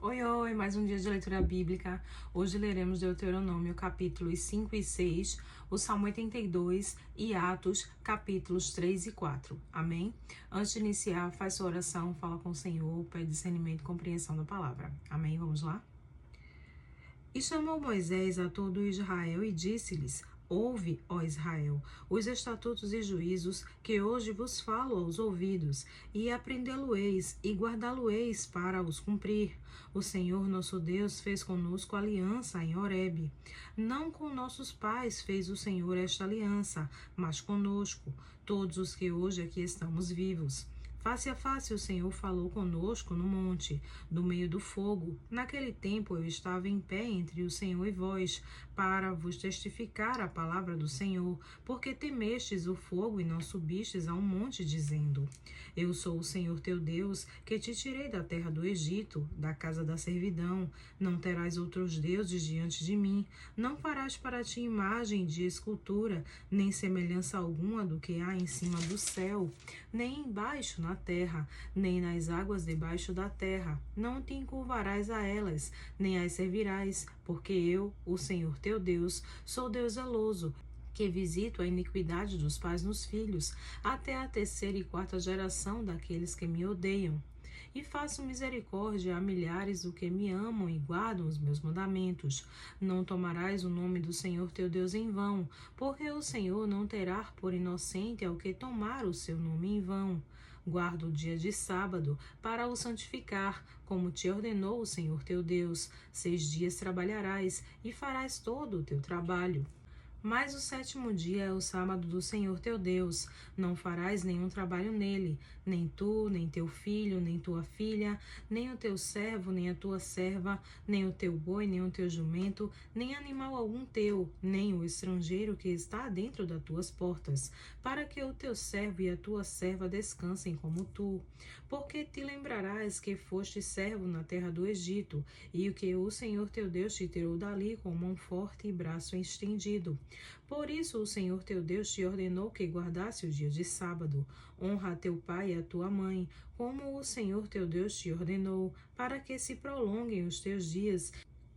Oi, oi, mais um dia de leitura bíblica. Hoje leremos Deuteronômio capítulos 5 e 6, o Salmo 82 e Atos capítulos 3 e 4. Amém? Antes de iniciar, faz sua oração, fala com o Senhor, pede discernimento e compreensão da palavra. Amém? Vamos lá? E chamou Moisés a todo Israel e disse-lhes: Ouve, ó Israel, os estatutos e juízos que hoje vos falo aos ouvidos, e aprendê-lo-eis e guardá-lo-eis para os cumprir. O Senhor nosso Deus fez conosco aliança em Horebe. Não com nossos pais fez o Senhor esta aliança, mas conosco, todos os que hoje aqui estamos vivos. Face a face o Senhor falou conosco no monte, do meio do fogo. Naquele tempo eu estava em pé entre o Senhor e vós, para vos testificar a palavra do Senhor, porque temestes o fogo e não subistes a um monte, dizendo: Eu sou o Senhor teu Deus, que te tirei da terra do Egito, da casa da servidão. Não terás outros deuses diante de mim. Não farás para ti imagem de escultura, nem semelhança alguma do que há em cima do céu, nem embaixo na terra, nem nas águas debaixo da terra. Não te encurvarás a elas, nem as servirás, porque eu, o Senhor teu Deus, sou Deus zeloso, que visito a iniquidade dos pais nos filhos, até a terceira e quarta geração daqueles que me odeiam. E faço misericórdia a milhares do que me amam e guardam os meus mandamentos. Não tomarás o nome do Senhor teu Deus em vão, porque o Senhor não terá por inocente ao que tomar o seu nome em vão. Guarda o dia de sábado para o santificar, como te ordenou o Senhor teu Deus. 6 dias trabalharás e farás todo o teu trabalho. Mas o sétimo dia é o sábado do Senhor teu Deus. Não farás nenhum trabalho nele, nem tu, nem teu filho, nem tua filha, nem o teu servo, nem a tua serva, nem o teu boi, nem o teu jumento, nem animal algum teu, nem o estrangeiro que está dentro das tuas portas, para que o teu servo e a tua serva descansem como tu. Porque te lembrarás que foste servo na terra do Egito, e o que o Senhor teu Deus te tirou dali com mão forte e braço estendido. Por isso o Senhor teu Deus te ordenou que guardasse o dia de sábado. Honra a teu pai e a tua mãe, como o Senhor teu Deus te ordenou, para que se prolonguem os teus dias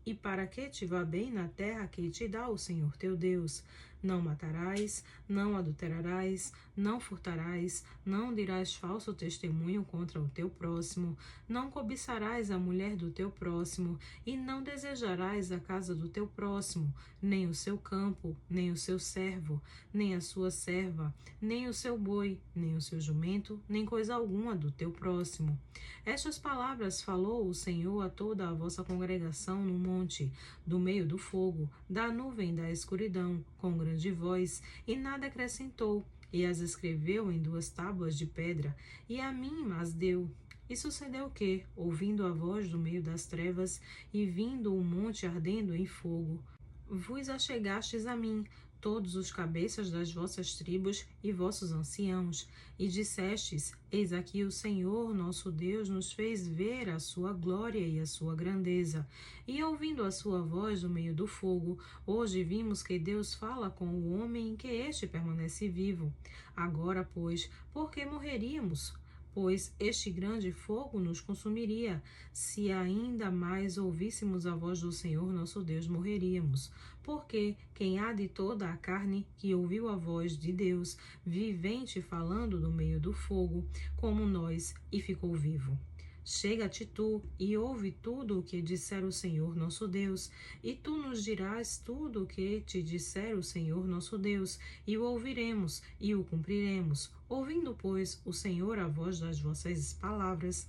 e para que te vá bem na terra que te dá o Senhor teu Deus. Não matarás, não adulterarás, não furtarás, não dirás falso testemunho contra o teu próximo, não cobiçarás a mulher do teu próximo, e não desejarás a casa do teu próximo, nem o seu campo, nem o seu servo, nem a sua serva, nem o seu boi, nem o seu jumento, nem coisa alguma do teu próximo. Estas palavras falou o Senhor a toda a vossa congregação no monte, do meio do fogo, da nuvem da escuridão, com grande voz, e nada acrescentou, e as escreveu em 2 tábuas de pedra, e a mim as deu. E sucedeu que, ouvindo a voz do meio das trevas, e vindo o monte ardendo em fogo, vos achegastes a mim, todos os cabeças das vossas tribos e vossos anciãos, e dissestes: Eis aqui o Senhor nosso Deus nos fez ver a sua glória e a sua grandeza. E ouvindo a sua voz no meio do fogo, hoje vimos que Deus fala com o homem e que este permanece vivo. Agora, pois, por que morreríamos? Pois este grande fogo nos consumiria. Se ainda mais ouvíssemos a voz do Senhor nosso Deus, morreríamos. Porque quem há de toda a carne que ouviu a voz de Deus, vivente falando do meio do fogo, como nós, e ficou vivo. Chega-te tu e ouve tudo o que disser o Senhor nosso Deus, e tu nos dirás tudo o que te disser o Senhor nosso Deus, e o ouviremos e o cumpriremos. Ouvindo, pois, o Senhor a voz das vossas palavras.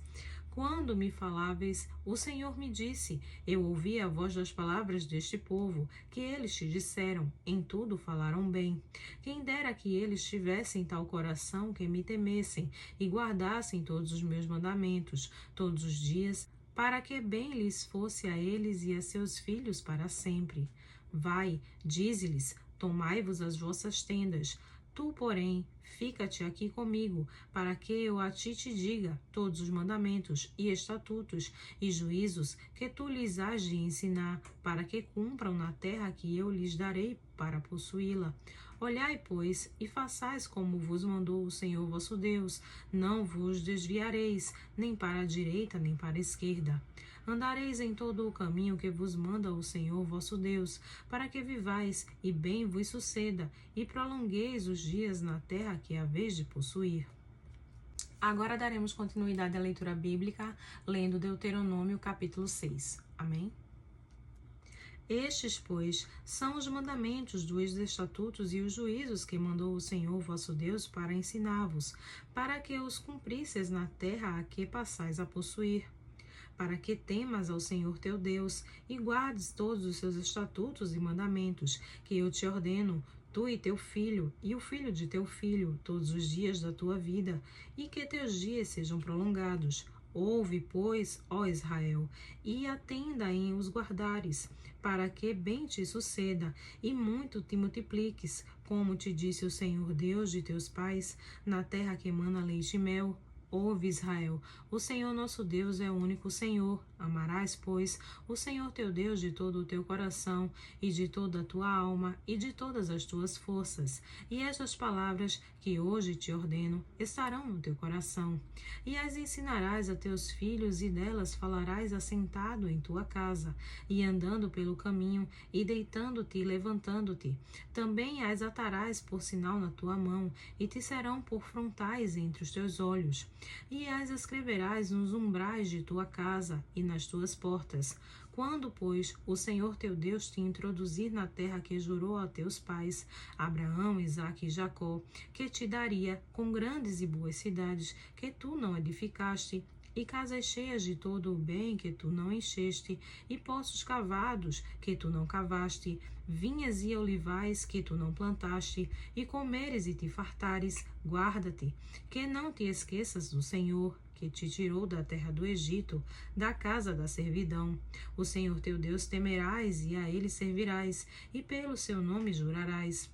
Quando me faláveis, o Senhor me disse: Eu ouvi a voz das palavras deste povo, que eles te disseram, em tudo falaram bem. Quem dera que eles tivessem tal coração que me temessem, e guardassem todos os meus mandamentos, todos os dias, para que bem lhes fosse a eles e a seus filhos para sempre. Vai, dize-lhes: Tomai-vos as vossas tendas. Tu, porém, fica-te aqui comigo, para que eu a ti te diga todos os mandamentos e estatutos e juízos que tu lhes hás de ensinar, para que cumpram na terra que eu lhes darei para possuí-la. Olhai, pois, e façais como vos mandou o Senhor vosso Deus. Não vos desviareis, nem para a direita, nem para a esquerda. Andareis em todo o caminho que vos manda o Senhor vosso Deus, para que vivais e bem vos suceda, e prolongueis os dias na terra que haveis de possuir. Agora daremos continuidade à leitura bíblica, lendo Deuteronômio capítulo 6. Amém? Estes, pois, são os mandamentos dos estatutos e os juízos que mandou o Senhor vosso Deus para ensinar-vos, para que os cumprisseis na terra a que passais a possuir, para que temas ao Senhor teu Deus e guardes todos os seus estatutos e mandamentos, que eu te ordeno, tu e teu filho, e o filho de teu filho, todos os dias da tua vida, e que teus dias sejam prolongados. Ouve, pois, ó Israel, e atenda em os guardares, para que bem te suceda, e muito te multipliques, como te disse o Senhor Deus de teus pais, na terra que emana leite e mel. Ouve, Israel, o Senhor nosso Deus é o único Senhor. Amarás, pois, o Senhor teu Deus de todo o teu coração, e de toda a tua alma, e de todas as tuas forças. E estas palavras que hoje te ordeno estarão no teu coração. E as ensinarás a teus filhos, e delas falarás assentado em tua casa, e andando pelo caminho, e deitando-te e levantando-te. Também as atarás por sinal na tua mão, e te serão por frontais entre os teus olhos. E as escreverás nos umbrais de tua casa e nas tuas portas. Quando, pois, o Senhor teu Deus te introduzir na terra que jurou a teus pais, Abraão, Isaque e Jacó, que te daria com grandes e boas cidades que tu não edificaste, e casas cheias de todo o bem que tu não encheste, e poços cavados que tu não cavaste, vinhas e olivais que tu não plantaste, e comeres e te fartares, guarda-te, que não te esqueças do Senhor, que te tirou da terra do Egito, da casa da servidão. O Senhor teu Deus temerás, e a ele servirás, e pelo seu nome jurarás.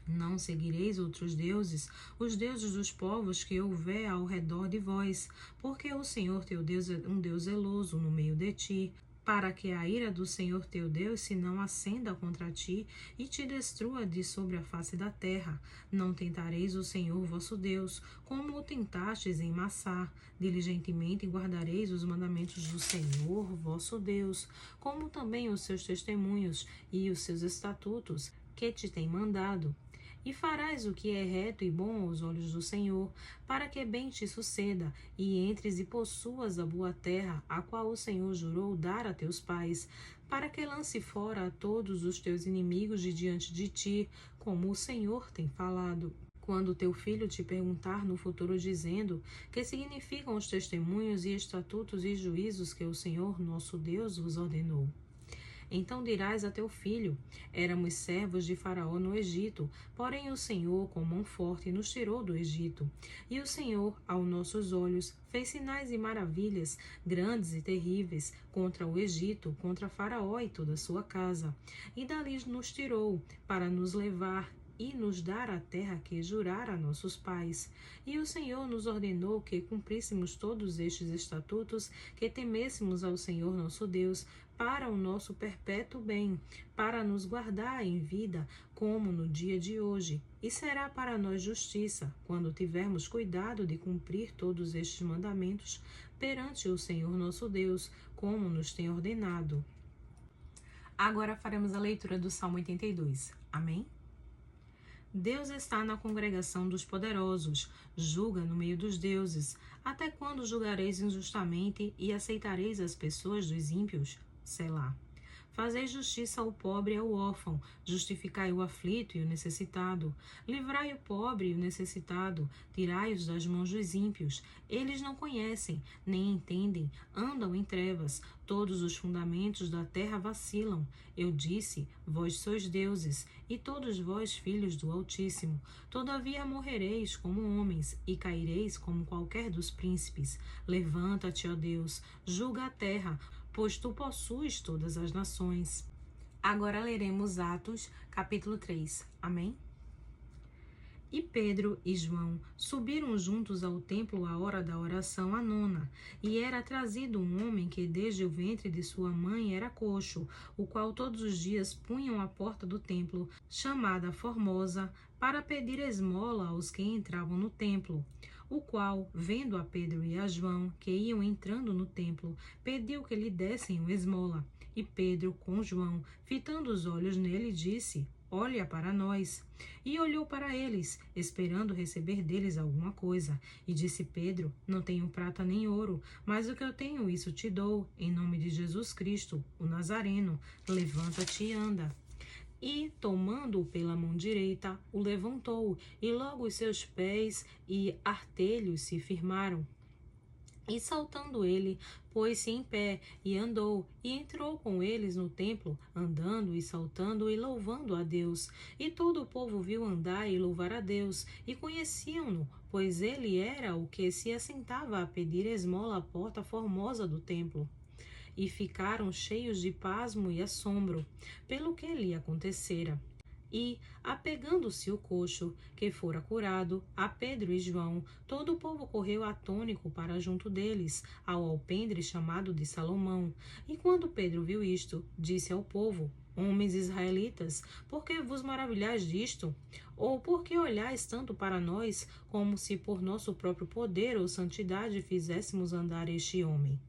Não seguireis outros deuses, os deuses dos povos que houver ao redor de vós, porque o Senhor teu Deus é um Deus zeloso no meio de ti, para que a ira do Senhor teu Deus se não acenda contra ti e te destrua de sobre a face da terra. Não tentareis o Senhor vosso Deus, como o tentastes em Massá. Diligentemente guardareis os mandamentos do Senhor vosso Deus, como também os seus testemunhos e os seus estatutos, que te tem mandado. E farás o que é reto e bom aos olhos do Senhor, para que bem te suceda, e entres e possuas a boa terra, a qual o Senhor jurou dar a teus pais, para que lance fora a todos os teus inimigos de diante de ti, como o Senhor tem falado. Quando teu filho te perguntar no futuro, dizendo: que significam os testemunhos e estatutos e juízos que o Senhor nosso Deus vos ordenou? Então dirás a teu filho: éramos servos de Faraó no Egito, porém o Senhor, com mão forte, nos tirou do Egito. E o Senhor, aos nossos olhos, fez sinais e maravilhas, grandes e terríveis, contra o Egito, contra Faraó e toda a sua casa. E dali nos tirou, para nos levar e nos dar a terra que jurara a nossos pais. E o Senhor nos ordenou que cumpríssemos todos estes estatutos, que temêssemos ao Senhor nosso Deus, para o nosso perpétuo bem, para nos guardar em vida, como no dia de hoje. E será para nós justiça, quando tivermos cuidado de cumprir todos estes mandamentos perante o Senhor nosso Deus, como nos tem ordenado. Agora faremos a leitura do Salmo 82. Amém? Deus está na congregação dos poderosos, julga no meio dos deuses. Até quando julgareis injustamente e aceitareis as pessoas dos ímpios? Selá. Fazei justiça ao pobre e ao órfão, justificai o aflito e o necessitado. Livrai o pobre e o necessitado, tirai-os das mãos dos ímpios. Eles não conhecem, nem entendem, andam em trevas. Todos os fundamentos da terra vacilam. Eu disse: vós sois deuses, e todos vós filhos do Altíssimo. Todavia morrereis como homens, e caireis como qualquer dos príncipes. Levanta-te, ó Deus, julga a terra, pois tu possuis todas as nações. Agora leremos Atos, capítulo 3. Amém? E Pedro e João subiram juntos ao templo à hora da oração, a nona, e era trazido um homem que desde o ventre de sua mãe era coxo, o qual todos os dias punham à porta do templo, chamada Formosa, para pedir esmola aos que entravam no templo. o qual, vendo a Pedro e a João, que iam entrando no templo, pediu que lhe dessem uma esmola. E Pedro, com João, fitando os olhos nele, disse: Olha para nós. E olhou para eles, esperando receber deles alguma coisa. E disse Pedro: Não tenho prata nem ouro, mas o que eu tenho, isso te dou. Em nome de Jesus Cristo, o Nazareno, levanta-te e anda. E, tomando-o pela mão direita, o levantou, e logo os seus pés e artelhos se firmaram. E saltando ele, pôs-se em pé e andou, e entrou com eles no templo, andando e saltando e louvando a Deus. E todo o povo viu andar e louvar a Deus, e conheciam-no, pois ele era o que se assentava a pedir esmola à porta formosa do templo. E ficaram cheios de pasmo e assombro, pelo que lhe acontecera. E, apegando-se o coxo, que fora curado, a Pedro e João, todo o povo correu atônico para junto deles, ao alpendre chamado de Salomão. E quando Pedro viu isto, disse ao povo: Homens israelitas, por que vos maravilhais disto? Ou por que olhais tanto para nós, como se por nosso próprio poder ou santidade fizéssemos andar este homem?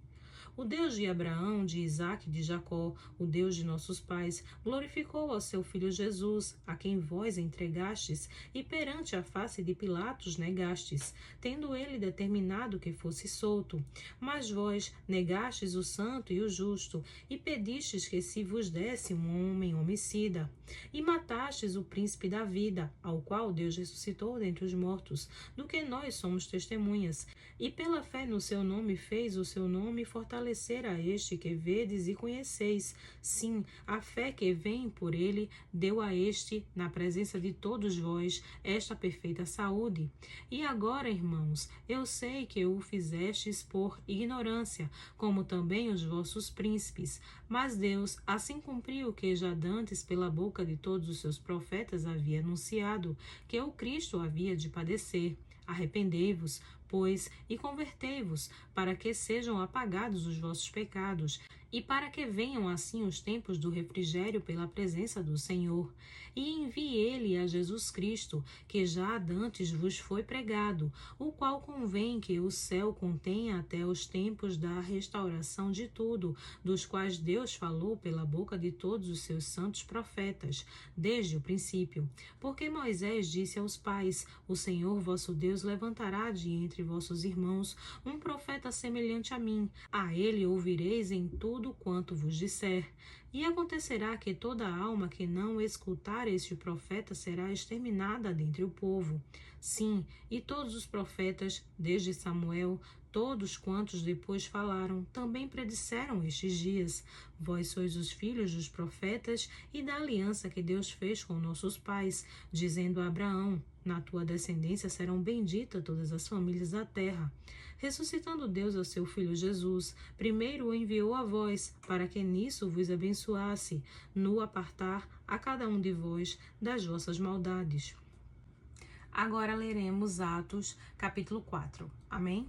O Deus de Abraão, de Isaque e de Jacó, o Deus de nossos pais, glorificou ao seu filho Jesus, a quem vós entregastes, e perante a face de Pilatos negastes, tendo ele determinado que fosse solto. Mas vós negastes o santo e o justo, e pedistes que se vos desse um homem homicida. E matastes o príncipe da vida, ao qual Deus ressuscitou dentre os mortos, do que nós somos testemunhas. E pela fé no seu nome fez o seu nome fortalecer a este que vedes e conheceis. Sim, a fé que vem por ele deu a este, na presença de todos vós, esta perfeita saúde. E agora, irmãos, eu sei que o fizestes por ignorância, como também os vossos príncipes. Mas Deus assim cumpriu o que já dantes pela boca de todos os seus profetas havia anunciado, que o Cristo havia de padecer. Arrependei-vos, pois, e convertei-vos, para que sejam apagados os vossos pecados, e para que venham assim os tempos do refrigério pela presença do Senhor. E envie ele a Jesus Cristo, que já dantes vos foi pregado, o qual convém que o céu contenha até os tempos da restauração de tudo, dos quais Deus falou pela boca de todos os seus santos profetas, desde o princípio. Porque Moisés disse aos pais: O Senhor vosso Deus levantará de entre vossos irmãos um profeta semelhante a mim. A ele ouvireis em tudo quanto vos disser. E acontecerá que toda alma que não escutar este profeta será exterminada dentre o povo. Sim, e todos os profetas, desde Samuel, todos quantos depois falaram, também predisseram estes dias. Vós sois os filhos dos profetas e da aliança que Deus fez com nossos pais, dizendo a Abraão: Na tua descendência serão benditas todas as famílias da terra. Ressuscitando Deus ao seu Filho Jesus, primeiro o enviou a vós, para que nisso vos abençoasse, no apartar a cada um de vós das vossas maldades. Agora leremos Atos, capítulo 4. Amém?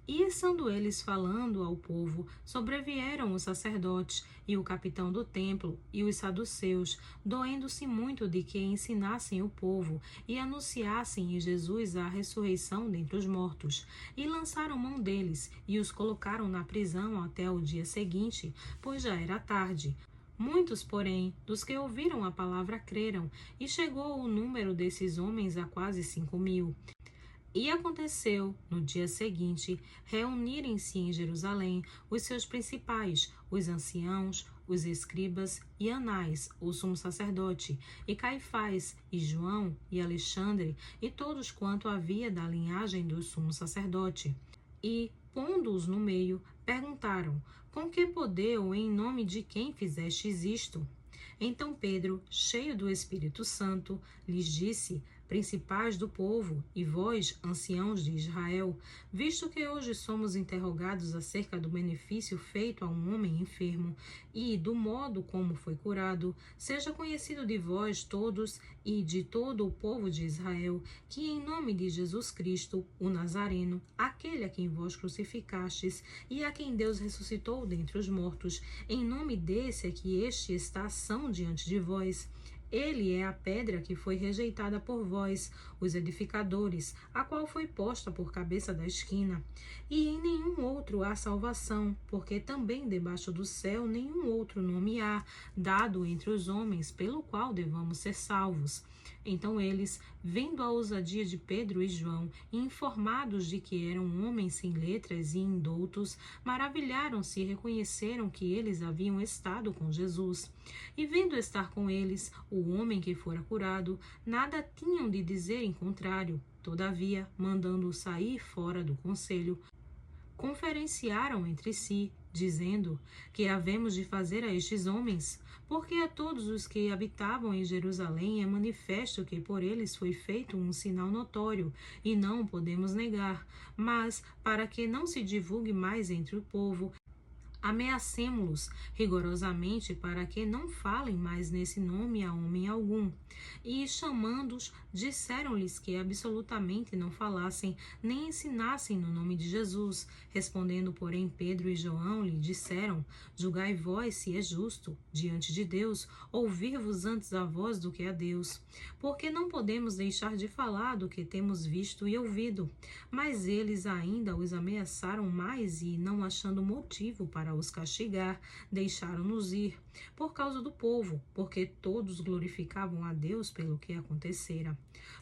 E estando eles falando ao povo, sobrevieram os sacerdotes e o capitão do templo e os saduceus, doendo-se muito de que ensinassem o povo e anunciassem em Jesus a ressurreição dentre os mortos. E lançaram mão deles e os colocaram na prisão até o dia seguinte, pois já era tarde. Muitos, porém, dos que ouviram a palavra creram, e chegou o número desses homens a quase 5.000. E aconteceu, no dia seguinte, reunirem-se em Jerusalém os seus principais, os anciãos, os escribas e Anás, o sumo sacerdote, e Caifás, e João, e Alexandre, e todos quanto havia da linhagem do sumo sacerdote. E, pondo-os no meio, perguntaram: Com que poder ou em nome de quem fizestes isto? Então Pedro, cheio do Espírito Santo, lhes disse: Principais do povo, e vós, anciãos de Israel, visto que hoje somos interrogados acerca do benefício feito a um homem enfermo e do modo como foi curado, seja conhecido de vós todos e de todo o povo de Israel, que em nome de Jesus Cristo, o Nazareno, aquele a quem vós crucificastes e a quem Deus ressuscitou dentre os mortos, em nome desse é que este está são diante de vós. Ele é a pedra que foi rejeitada por vós, os edificadores, a qual foi posta por cabeça da esquina. E em nenhum outro há salvação, porque também debaixo do céu nenhum outro nome há, dado entre os homens, pelo qual devamos ser salvos. Então eles, vendo a ousadia de Pedro e João, e informados de que eram homens sem letras e indoutos, maravilharam-se e reconheceram que eles haviam estado com Jesus. E vendo estar com eles o homem que fora curado, nada tinham de dizer em contrário. Todavia, mandando-o sair fora do conselho, conferenciaram entre si, dizendo: que havemos de fazer a estes homens? Porque a todos os que habitavam em Jerusalém é manifesto que por eles foi feito um sinal notório, e não o podemos negar. Mas, para que não se divulgue mais entre o povo, ameacemo-los rigorosamente para que não falem mais nesse nome a homem algum. E, chamando-os, disseram-lhes que absolutamente não falassem nem ensinassem no nome de Jesus. Respondendo, porém, Pedro e João lhe disseram: julgai vós se é justo, diante de Deus, ouvir-vos antes a vós do que a Deus. Porque não podemos deixar de falar do que temos visto e ouvido. Mas eles ainda os ameaçaram mais e, não achando motivo para os castigar, deixaram-nos ir, por causa do povo, porque todos glorificavam a Deus pelo que acontecera.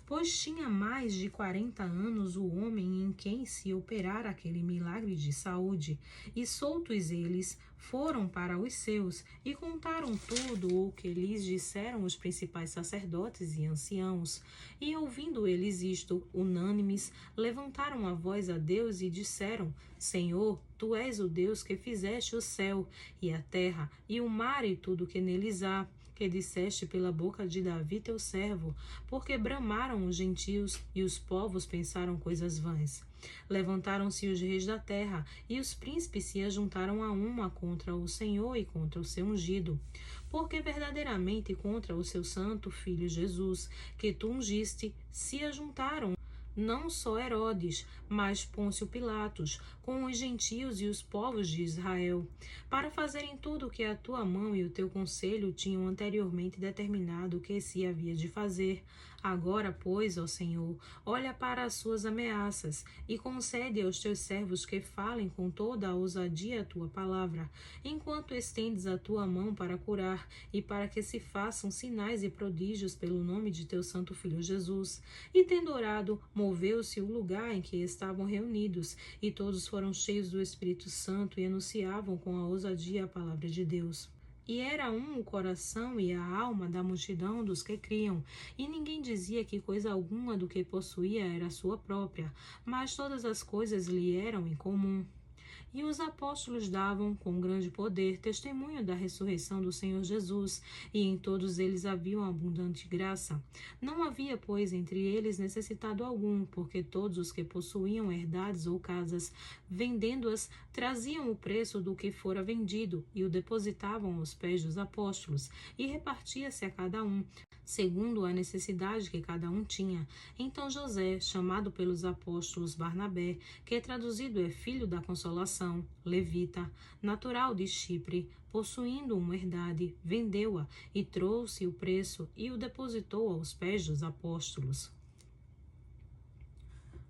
Pois tinha mais de 40 anos o homem em quem se operara aquele milagre de saúde, e soltos eles, foram para os seus, e contaram tudo o que lhes disseram os principais sacerdotes e anciãos. E ouvindo eles isto, unânimes, levantaram a voz a Deus e disseram: Senhor, tu és o Deus que fizeste o céu e a terra e o mar e tudo que neles há, que disseste pela boca de Davi teu servo, porque bramaram os gentios e os povos pensaram coisas vãs. Levantaram-se os reis da terra, e os príncipes se ajuntaram a uma contra o Senhor e contra o seu ungido. Porque verdadeiramente contra o seu santo Filho Jesus, que tu ungiste, se ajuntaram não só Herodes, mas Pôncio Pilatos, com os gentios e os povos de Israel, para fazerem tudo o que a tua mão e o teu conselho tinham anteriormente determinado que se havia de fazer. Agora, pois, ó Senhor, olha para as suas ameaças e concede aos teus servos que falem com toda a ousadia a tua palavra, enquanto estendes a tua mão para curar e para que se façam sinais e prodígios pelo nome de teu santo Filho Jesus. E tendo orado, moveu-se o lugar em que estavam reunidos, e todos foram cheios do Espírito Santo e anunciavam com a ousadia a palavra de Deus. E era um o coração e a alma da multidão dos que criam, e ninguém dizia que coisa alguma do que possuía era sua própria, mas todas as coisas lhe eram em comum. E os apóstolos davam, com grande poder, testemunho da ressurreição do Senhor Jesus, e em todos eles havia uma abundante graça. Não havia, pois, entre eles necessitado algum, porque todos os que possuíam herdades ou casas, vendendo-as, traziam o preço do que fora vendido, e o depositavam aos pés dos apóstolos, e repartia-se a cada um, segundo a necessidade que cada um tinha. Então José, chamado pelos apóstolos Barnabé, que traduzido é filho da consolação, levita, natural de Chipre, possuindo uma herdade, vendeu-a e trouxe o preço e o depositou aos pés dos apóstolos.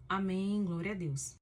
Amém, glória a Deus.